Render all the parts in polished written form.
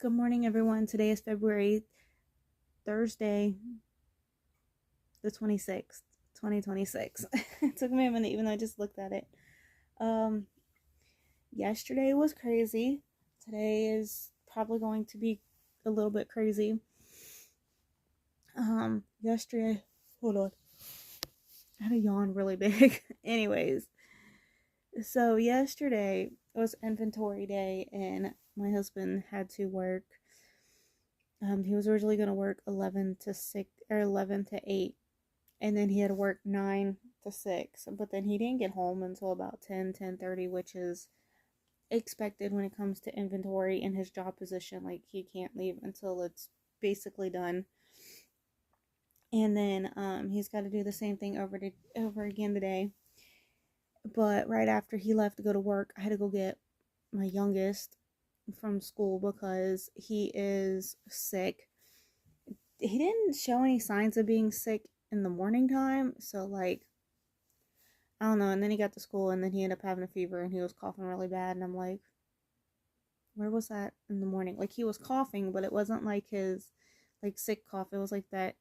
Good morning, everyone. Today is Thursday, the 26th, 2026. It took me a minute, even though I just looked at it. Um, Yesterday was crazy. Today is probably going to be a little bit crazy. Yesterday, hold on. I had a yawn really big. Anyways, so yesterday was inventory day, and my husband had to work. He was originally going to work 11 to 6 or 11 to 8, and then he had to work 9 to 6, but then he didn't get home until about 10:30, which is expected when it comes to inventory in his job position. Like, he can't leave until it's basically done. And then he's got to do the same thing over again today. But right after he left to go to work, I had to go get my youngest from school because he is sick. He didn't show any signs of being sick in the morning time, so like, I don't know. And then he got to school, and then he ended up having a fever, and he was coughing really bad, and I'm like, where was that in the morning? Like, he was coughing, but it wasn't like his like sick cough. It was like that,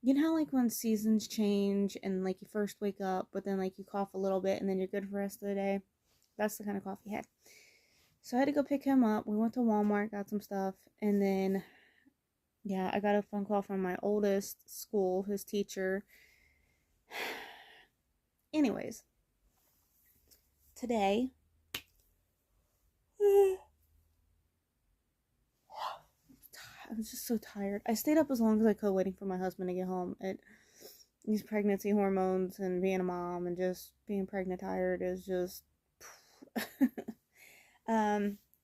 you know how like when seasons change and like you first wake up, but then like you cough a little bit and then you're good for the rest of the day. That's the kind of cough he had. So I had to go pick him up. We went to Walmart, got some stuff, and then yeah, I got a phone call from my oldest school, his teacher. Anyways, today I was just so tired. I stayed up as long as I could waiting for my husband to get home. These pregnancy hormones and being a mom and just being pregnant tired is just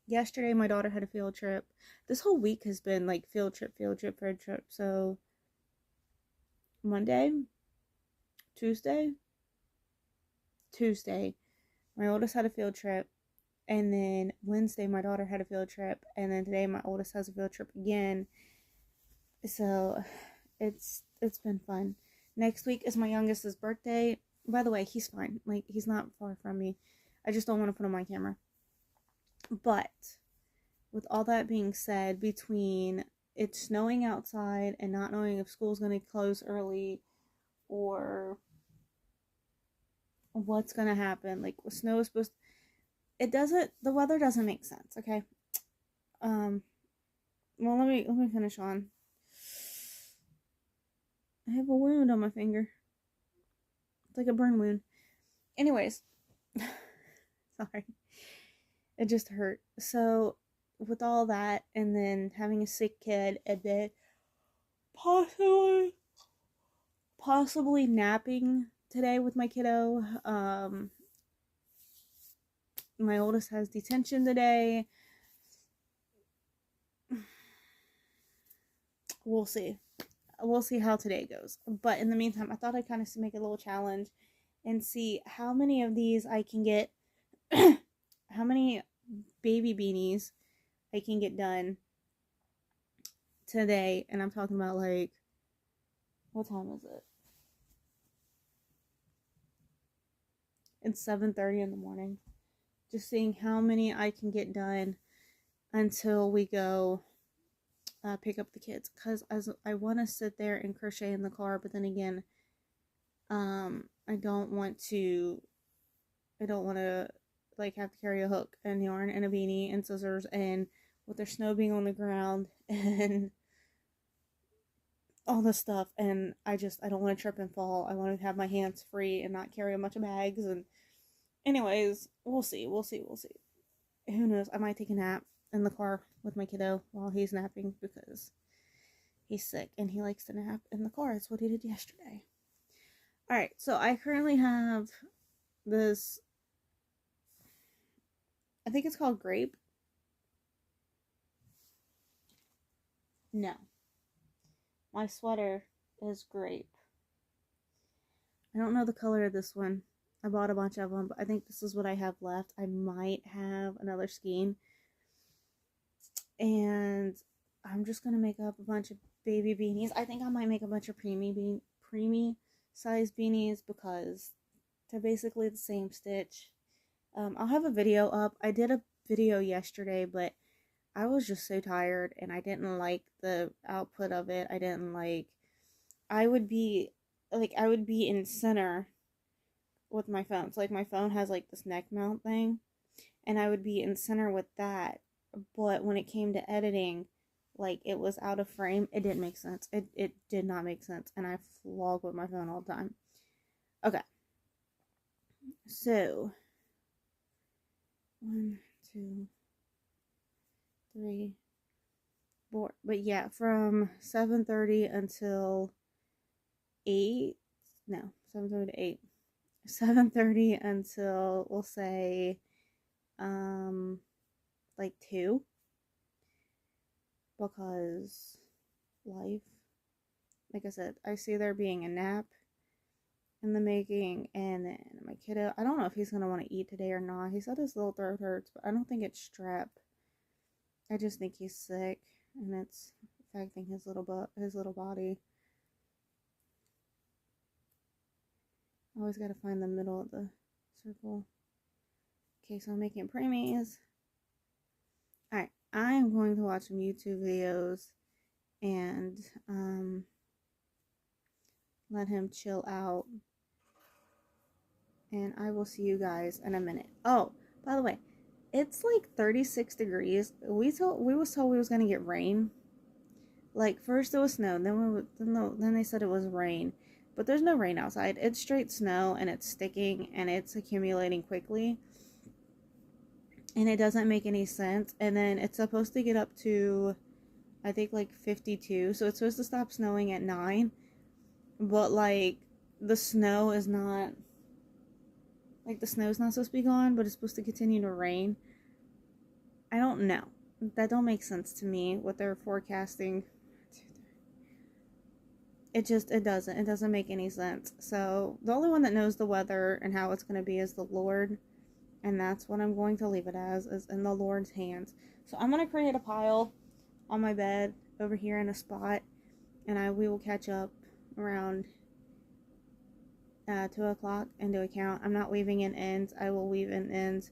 yesterday my daughter had a field trip. This whole week has been like field trip. So Monday, Tuesday, my oldest had a field trip, and then Wednesday my daughter had a field trip, and then today my oldest has a field trip again. So it's been fun. Next week is my youngest's birthday. By the way, he's fine. Like, he's not far from me. I just don't want to put him on camera. But with all that being said, between it snowing outside and not knowing if school's going to close early or what's going to happen, like, snow is supposed to, the weather doesn't make sense, okay? Well, let me finish on. I have a wound on my finger. It's like a burn wound. Anyways, sorry. It just hurt. So, with all that, and then having a sick kid, and then possibly napping today with my kiddo. My oldest has detention today. We'll see. We'll see how today goes. But in the meantime, I thought I'd kind of make a little challenge and see how many of these I can get, how many baby beanies I can get done today. And I'm talking about, like, what time is it? It's 7:30 in the morning. Just seeing how many I can get done until we go pick up the kids, because I want to sit there and crochet in the car, but then again, I don't want to like have to carry a hook and yarn and a beanie and scissors, and with their snow being on the ground and all this stuff, and I don't want to trip and fall. I want to have my hands free and not carry a bunch of bags. And anyways, we'll see. Who knows? I might take a nap in the car with my kiddo while he's napping, because he's sick and he likes to nap in the car. That's what he did yesterday. Alright, so I currently have this, I think it's called grape. No. My sweater is grape. I don't know the color of this one. I bought a bunch of them, but I think this is what I have left. I might have another skein. And I'm just going to make up a bunch of baby beanies. I think I might make a bunch of preemie size beanies, because they're basically the same stitch. I'll have a video up. I did a video yesterday, but I was just so tired and I didn't like the output of it. I would be I would be in center with my phone. So like my phone has like this neck mount thing, and I would be in center with that. But when it came to editing, like it was out of frame. It didn't make sense. It did not make sense, and I vlog with my phone all the time. Okay. So 1, 2, 3, 4. But yeah, from 7:30 until 8. No, 7:30 to 8. 7:30 until we'll say like 2, because life, like I said, I see there being a nap in the making, and then my kiddo, I don't know if he's gonna want to eat today or not. He said his little throat hurts, but I don't think it's strep. I just think he's sick and it's affecting his little body. I always gotta find the middle of the circle. Okay, so I'm making preemies. Alright, I am going to watch some YouTube videos and let him chill out. And I will see you guys in a minute. Oh, by the way, it's like 36 degrees. We was told we was gonna get rain. Like first it was snow, then they said it was rain, but there's no rain outside. It's straight snow, and it's sticking, and it's accumulating quickly, and it doesn't make any sense. And then it's supposed to get up to, I think, like 52, so it's supposed to stop snowing at 9, but like the snow is not, like the snow's not supposed to be gone, but it's supposed to continue to rain. I don't know. That don't make sense to me, what they're forecasting. It doesn't make any sense. So the only one that knows the weather and how it's going to be is the Lord, and that's what I'm going to leave it as, is in the Lord's hands. So I'm going to create a pile on my bed over here in a spot, and we will catch up around 2 o'clock and do a count. I'm not weaving in ends. I will weave in ends.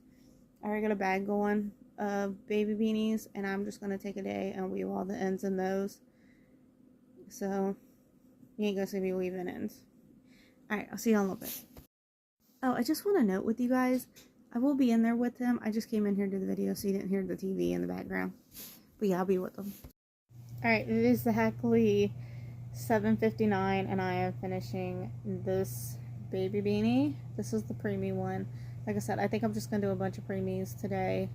I already got a bag going of baby beanies, and I'm just going to take a day and weave all the ends in those. So you ain't gonna see me weaving ends. Alright, I'll see you in a little bit. Oh, I just want to note with you guys, I will be in there with him. I just came in here to do the video, so you didn't hear the TV in the background. But yeah, I'll be with them. Alright, it is exactly 7:59, and I am finishing this baby beanie. This is the preemie one. Like I said, I think I'm just gonna do a bunch of preemies today,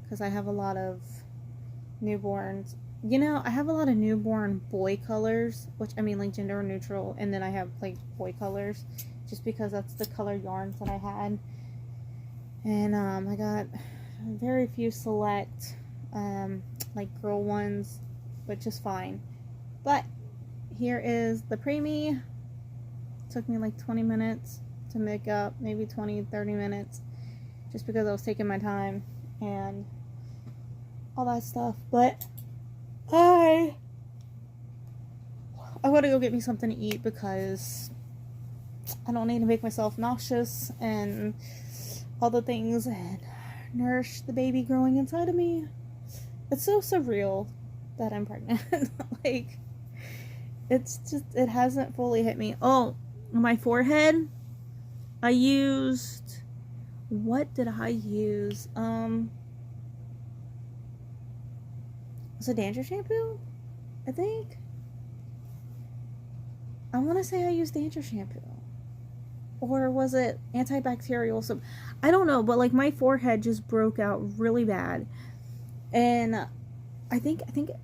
because I have a lot of newborns. You know, I have a lot of newborn boy colors, which I mean like gender neutral, and then I have like boy colors, just because that's the color yarns that I had. And I got very few select like girl ones, which is fine. But here is the preemie. Took me like 20 minutes to make up, maybe 20-30 minutes, just because I was taking my time and all that stuff. But I want to go get me something to eat, because I don't need to make myself nauseous and all the things, and nourish the baby growing inside of me. It's so surreal that I'm pregnant. Like, it's just, it hasn't fully hit me. Oh, my forehead, I used, what did I use? Was it dandruff shampoo? I think. I want to say I used dandruff shampoo. Or was it antibacterial soap? I don't know, but like my forehead just broke out really bad. And I think it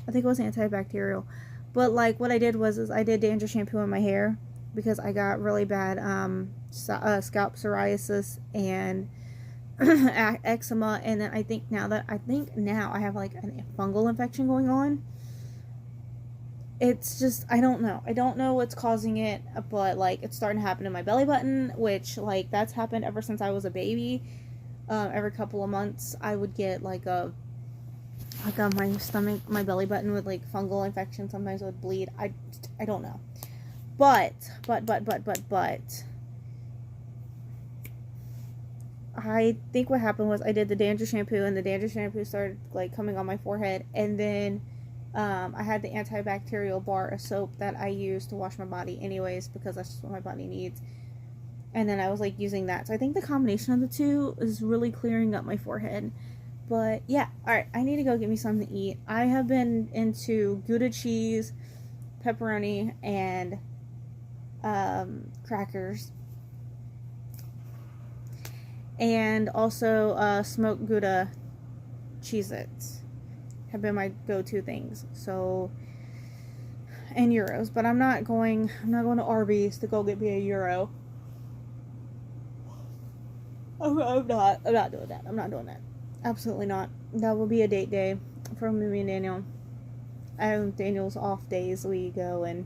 was antibacterial. But like what I did was I did dandruff shampoo in my hair, because I got really bad scalp psoriasis and eczema, and then I think now I have like a fungal infection going on. It's just, I don't know what's causing it, but like it's starting to happen in my belly button, which like that's happened ever since I was a baby. Every couple of months I would get like my stomach, my belly button with like fungal infection. Sometimes it would bleed. I don't know, but I think what happened was I did the dandruff shampoo, and the dandruff shampoo started like coming on my forehead, and then I had the antibacterial bar of soap that I use to wash my body anyways, because that's just what my body needs. And then I was like using that. So I think the combination of the two is really clearing up my forehead. But yeah, alright, I need to go get me something to eat. I have been into Gouda cheese, pepperoni, and crackers. And also smoked Gouda Cheez-Its have been my go-to things. So, and Euros. But I'm not going to Arby's to go get me a Euro. I'm not doing that. I'm not doing that. Absolutely not. That will be a date day for me and Daniel. Daniel's off days, we go and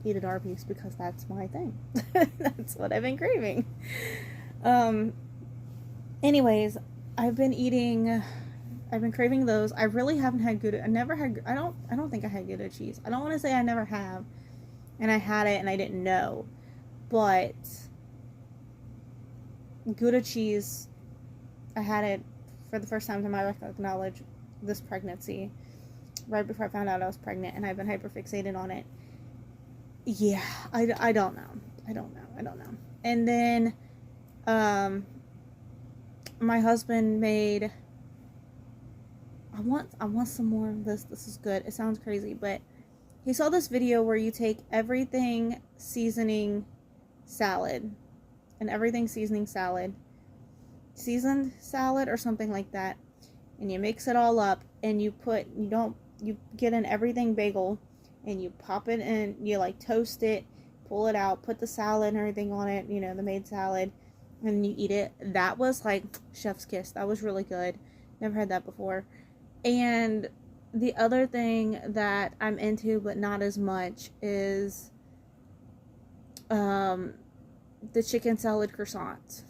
eat at Arby's because that's my thing. That's what I've been craving. Anyways, I've been craving those. I really haven't had Gouda. I don't think I had Gouda cheese. I don't want to say I never have, and I had it and I didn't know. But Gouda cheese, I had it for the first time to my knowledge this pregnancy, right before I found out I was pregnant, and I've been hyperfixated on it. Yeah, I don't know. And then, my husband made, I want some more of this. This is good. It sounds crazy, but he saw this video where you take everything seasoning salad seasoned salad or something like that, and you mix it all up, and you get an everything bagel, and you pop it in, you like toast it, pull it out, put the salad and everything on it, the made salad, and you eat it. That was like chef's kiss. That was really good. Never had that before. And the other thing that I'm into but not as much is the chicken salad croissants.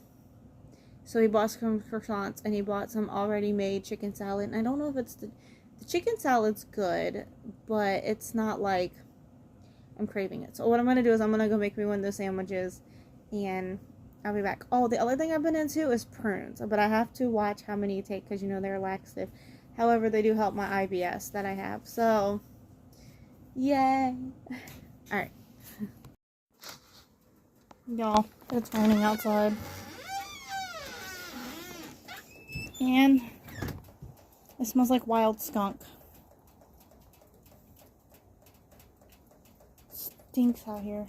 So he bought some croissants, and he bought some already made chicken salad. And I don't know if it's the chicken salad's good, but it's not like I'm craving it. So what I'm going to do is I'm going to go make me one of those sandwiches, and I'll be back. Oh, the other thing I've been into is prunes, but I have to watch how many you take because, they're laxative. However, they do help my IBS that I have. So, yay. Alright. Y'all, it's raining outside. And it smells like wild skunk. Stinks out here.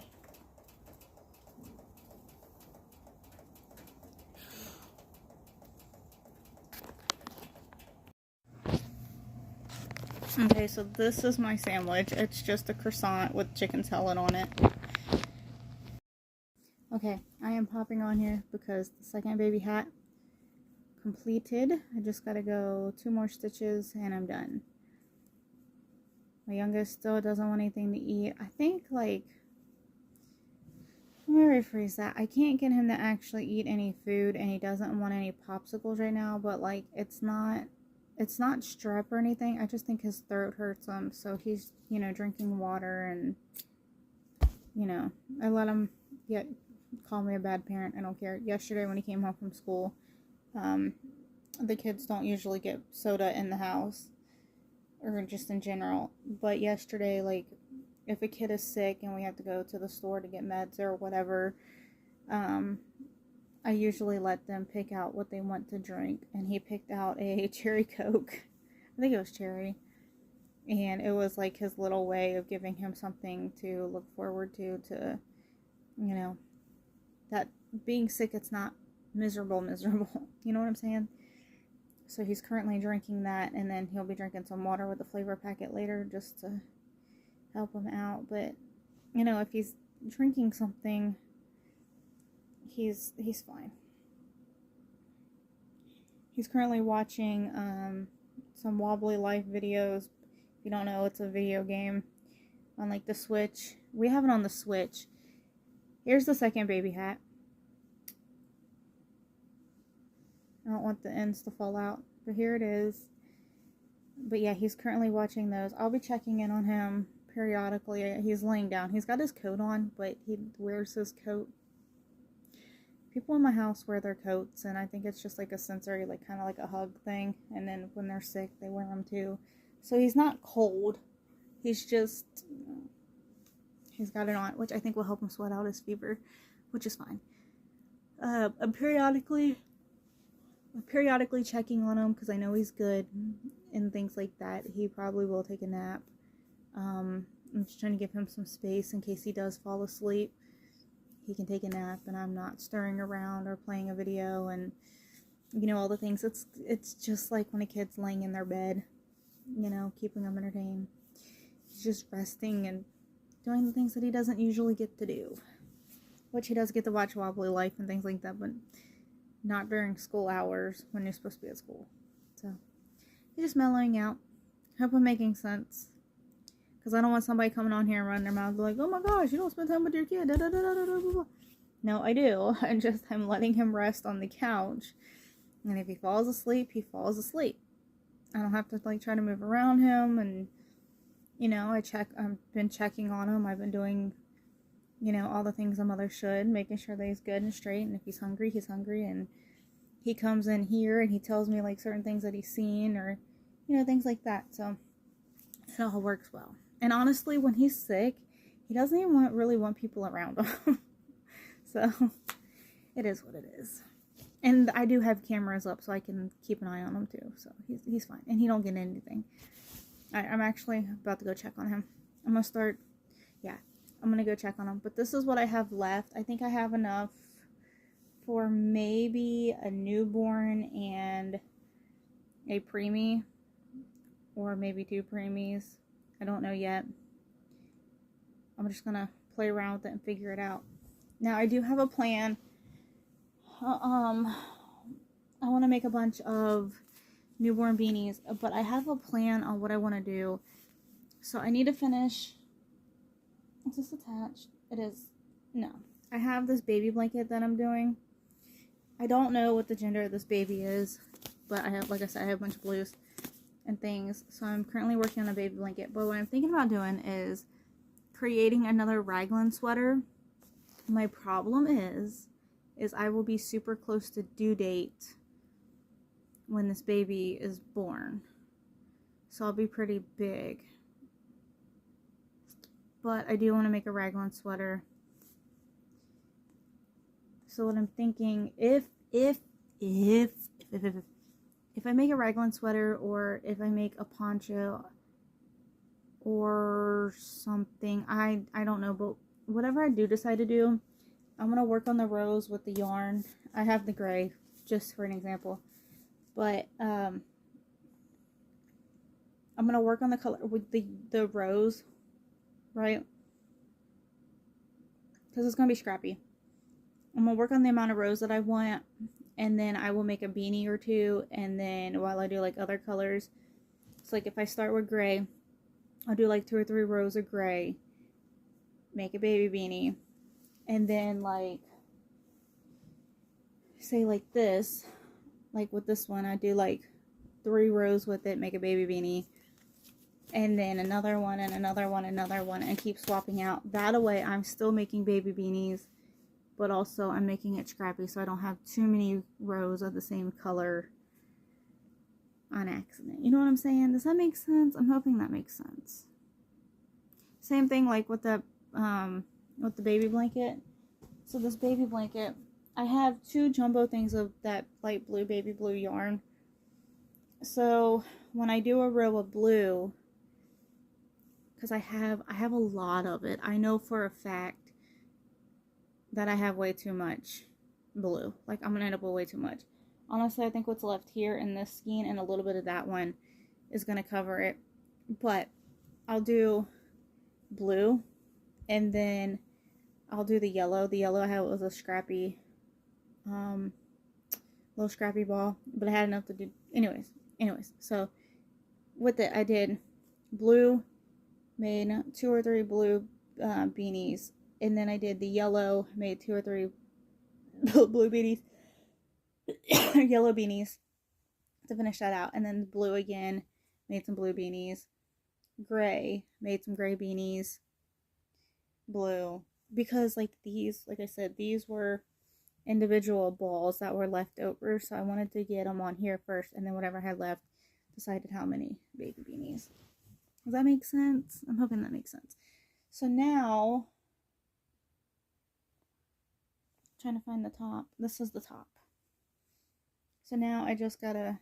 Okay, so this is my sandwich. It's just a croissant with chicken salad on it. Okay, I am popping on here because the second baby hat completed. I just gotta go 2 more stitches and I'm done. My youngest still doesn't want anything to eat. I think, like, let me rephrase that. I can't get him to actually eat any food, and he doesn't want any popsicles right now, but like it's not strep or anything. I just think his throat hurts him, so he's, drinking water, and I let him call me a bad parent. I don't care. Yesterday when he came home from school, the kids don't usually get soda in the house, or just in general, but yesterday, like, if a kid is sick and we have to go to the store to get meds or whatever, I usually let them pick out what they want to drink, and he picked out a cherry Coke. I think it was cherry, and it was like his little way of giving him something to look forward to, that being sick, it's not miserable, you know what I'm saying? So he's currently drinking that, and then he'll be drinking some water with a flavor packet later just to help him out. But if he's drinking something, he's fine. He's currently watching some Wobbly Life videos. If you don't know, it's a video game on like the Switch. We have it on the Switch. Here's the second baby hat. I don't want the ends to fall out, but here it is. But yeah, he's currently watching those. I'll be checking in on him periodically. He's laying down. He's got his coat on, but he wears his coat people in my house wear their coats, and I think it's just like a sensory, like kind of like a hug thing. And then when they're sick, they wear them too. So he's not cold. He's just, he's got it on, which I think will help him sweat out his fever, which is fine. I'm periodically checking on him because I know he's good and things like that. He probably will take a nap. I'm just trying to give him some space in case he does fall asleep. He can take a nap and I'm not stirring around or playing a video and, you know, all the things. It's just like when a kid's laying in their bed, you know, keeping them entertained. He's just resting and doing the things that he doesn't usually get to do. Which he does get to watch Wobbly Life and things like that, but not during school hours when you're supposed to be at school. So, he's just mellowing out. Hope I'm making sense. Because I don't want somebody coming on here and running their mouth and be like, oh my gosh, you don't spend time with your kid. Da, da, da, da, da, da, da. No, I do. I'm letting him rest on the couch. And if he falls asleep, he falls asleep. I don't have to like try to move around him. And, you know, I've been checking on him. I've been doing, you know, all the things a mother should, making sure that he's good and straight. And if he's hungry, he's hungry. And he comes in here and he tells me like certain things that he's seen or, you know, things like that. So it all works well. And honestly, when he's sick, he doesn't even really want people around him. So, it is what it is. And I do have cameras up so I can keep an eye on him too. So, he's fine. And he don't get anything. I'm actually about to go check on him. I'm going to go check on him. But this is what I have left. I think I have enough for maybe a newborn and a preemie. Or maybe 2 preemies. I don't know yet. I'm just gonna play around with it and figure it out. Now I do have a plan. I want to make a bunch of newborn beanies, but I have a plan on what I want to do. So I need to finish. Is this attached? It is. No. I have this baby blanket that I'm doing. I don't know what the gender of this baby is, but I have, like I said, I have a bunch of blues and things. So I'm currently working on a baby blanket. But what I'm thinking about doing is creating another raglan sweater. My problem is I will be super close to due date when this baby is born. So I'll be pretty big. But I do want to make a raglan sweater. So what I'm thinking, if I make a raglan sweater, or if I make a poncho or something, I don't know, but whatever I do decide to do, I'm going to work on the rose with the yarn. I have the gray, just for an example. But, I'm going to work on the color with the rose, right? Because it's going to be scrappy. I'm going to work on the amount of rose that I want, and then I will make a beanie or 2, and then while I do like other colors, it's like if I start with gray, I'll do like 2 or 3 rows of gray, make a baby beanie, and then like, say like this, like with this one, I do like 3 rows with it, make a baby beanie, and then another one, and another one, another one, and keep swapping out. That way I'm still making baby beanies, but also I'm making it scrappy so I don't have too many rows of the same color on accident. You know what I'm saying? Does that make sense? I'm hoping that makes sense. Same thing like with the baby blanket. So this baby blanket, I have 2 jumbo things of that light blue baby blue yarn. So when I do a row of blue, because I have a lot of it, I know for a fact that I have way too much blue. Like, I'm gonna end up with way too much. Honestly, I think what's left here in this skein and a little bit of that one is gonna cover it. But I'll do blue, and then I'll do the yellow. The yellow I had was a scrappy, little scrappy ball, but I had enough to do. Anyways. So with it, I did blue, made 2 or 3 blue beanies. And then I did the yellow, made 2 or 3 blue beanies, yellow beanies to finish that out. And then blue again, made some blue beanies. Gray, made some gray beanies. Blue. Because like these, like I said, these were individual balls that were left over. So I wanted to get them on here first, and then whatever I had left, decided how many baby beanies. Does that make sense? I'm hoping that makes sense. So now, trying to find the top. This is the top. So now I just gotta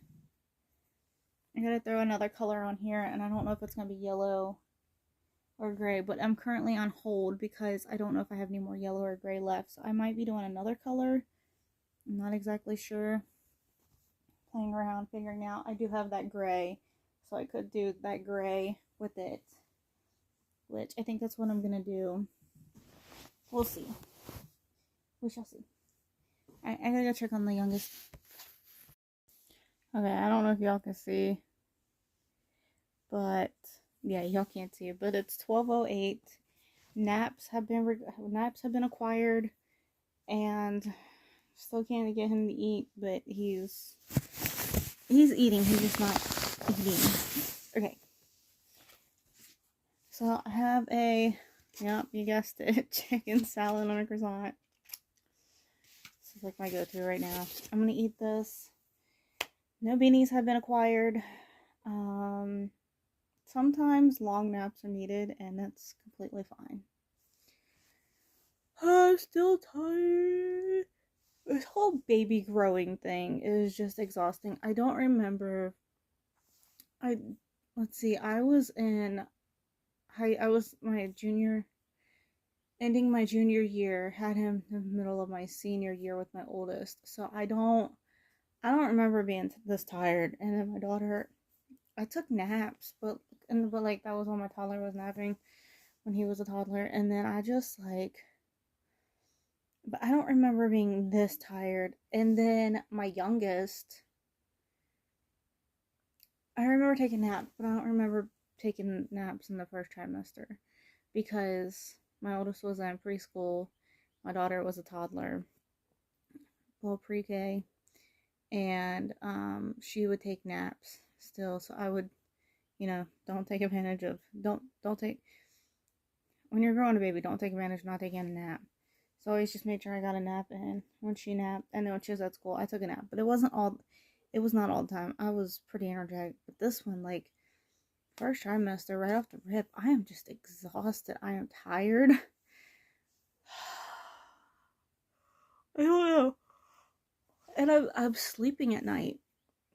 throw another color on here, and I don't know if it's gonna be yellow or gray, but I'm currently on hold because I don't know if I have any more yellow or gray left. So I might be doing another color. I'm not exactly sure. Playing around, figuring out. I do have that gray, so I could do that gray with it, which I think that's what I'm gonna do. We'll see. We shall see. I gotta go check on the youngest. Okay, I don't know if y'all can see, but yeah, y'all can't see it, but it's 12:08. Naps have been acquired, and still can't get him to eat, but he's eating. He's just not eating. Okay. So I have yep, you guessed it, chicken salad on a croissant. This is like my go-to right now. I'm gonna eat this. No beanies have been acquired. Sometimes long naps are needed, and that's completely fine. I'm still tired. This whole baby growing thing is just exhausting. I don't remember. Let's see. I was ending my junior year, had him in the middle of my senior year with my oldest. So I don't remember being this tired. And then my daughter, I took naps, but like that was when my toddler was napping, when he was a toddler. And then I just but I don't remember being this tired. And then my youngest, I remember taking naps, but I don't remember taking naps in the first trimester because my oldest was in preschool, my daughter was a toddler, well, pre-K, and she would take naps still. So I would, don't take advantage of, don't take, when you're growing a baby, don't take advantage of not taking a nap. So I always just made sure I got a nap in when she napped, and then when she was at school, I took a nap. But it was not all the time. I was pretty energetic. But this one, like, first trimester, right off the rip, I am just exhausted. I am tired. I don't know. And I'm sleeping at night.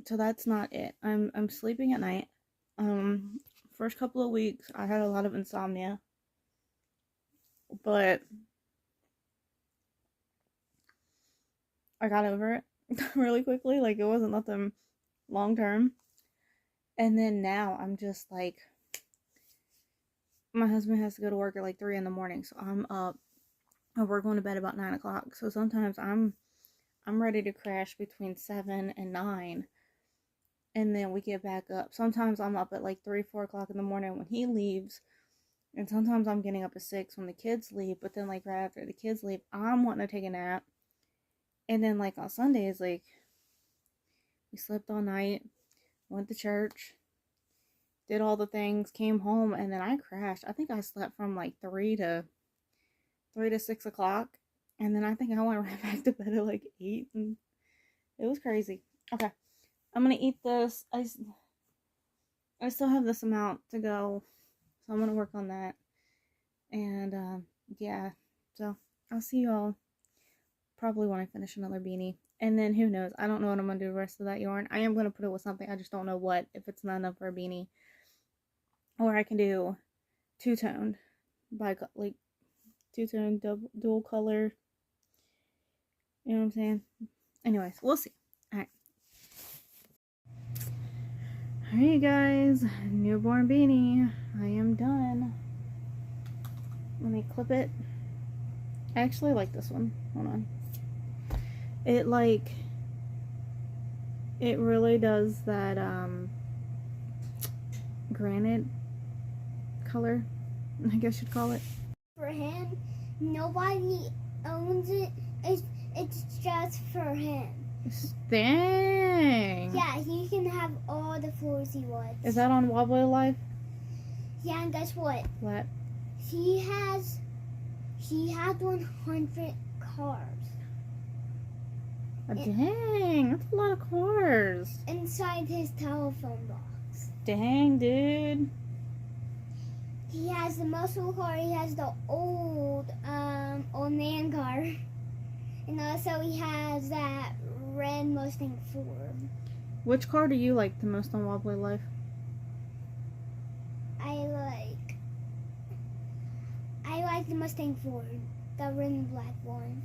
So that's not it. I'm sleeping at night. First couple of weeks, I had a lot of insomnia. But I got over it really quickly. Like, it wasn't nothing long term. And then now I'm just like, my husband has to go to work at like 3 in the morning, so I'm up, and we're going to bed about 9 o'clock. So sometimes I'm ready to crash between 7 and 9, and then we get back up. Sometimes I'm up at like 3-4 o'clock in the morning when he leaves, and sometimes I'm getting up at 6 when the kids leave. But then, like, right after the kids leave, I'm wanting to take a nap. And then, like, on Sundays, like, we slept all night, went to church, did all the things, came home, and then I crashed. I think I slept from like 3 to 6 o'clock, and then I think I went right back to bed at like 8, and it was crazy. Okay, I'm gonna eat this. I still have this amount to go, so I'm gonna work on that. And yeah, so I'll see you all probably when I finish another beanie. And then who knows, I don't know what I'm gonna do the rest of that yarn. I am gonna put it with something, I just don't know what, if it's not enough for a beanie. Or I can do two-toned, like two-tone dual color. You know what I'm saying? Anyways, we'll see. Alright. Alright, guys. Newborn beanie. I am done. Let me clip it. I actually like this one. Hold on. It really does that granite color, I guess you'd call it. For him, nobody owns it. It's just for him. Dang. Yeah, he can have all the floors he wants. Is that on Wobbly Life? Yeah, and guess what? What? He has 100 cars. Oh, dang, that's a lot of cars. inside his telephone box. Dang, dude. He has the muscle car. He has the old man car, and also he has that red Mustang Ford. Which car do you like the most on Wobbly Life? I like the Mustang Ford, the red and black one.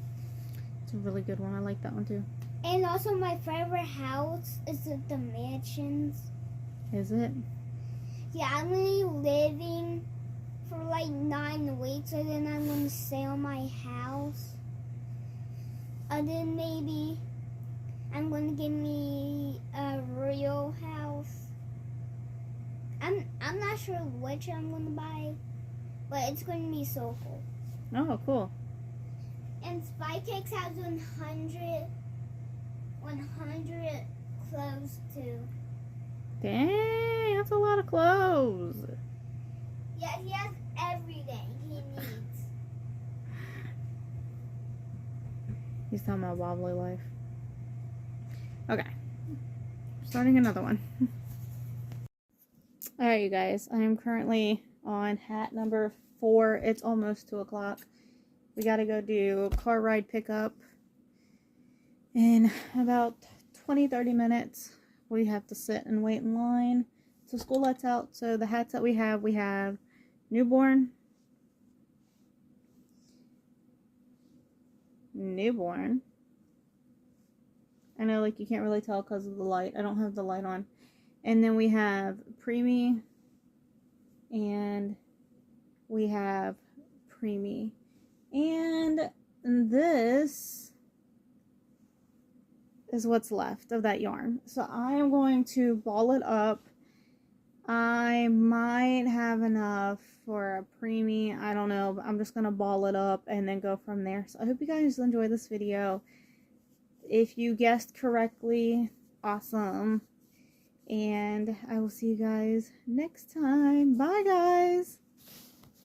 It's a really good one. I like that one too. And also my favorite house is the mansions. Is it? Yeah, I'm gonna be living for like 9 weeks, and then I'm gonna sell my house. And then maybe I'm gonna get me a real house. I'm not sure which I'm gonna buy, but it's gonna be so cool. Oh, cool. And Spy Cakes has 100 clothes too. Dang, that's a lot of clothes. Yeah, he has everything he needs. He's talking about Wobbly Life. Okay. Starting another one. Alright, you guys. I am currently on hat number 4. It's almost 2 o'clock. We gotta go do car ride pickup. In about 20-30 minutes, we have to sit and wait in line. So school lets out. So the hats that we have newborn, I know, like, you can't really tell because of the light. I don't have the light on. And then we have preemie, and we have preemie. And this is what's left of that yarn. So I am going to ball it up. I might have enough for a preemie. I don't know, but I'm just going to ball it up and then go from there. So I hope you guys enjoy this video. If you guessed correctly, awesome. And I will see you guys next time. Bye, guys.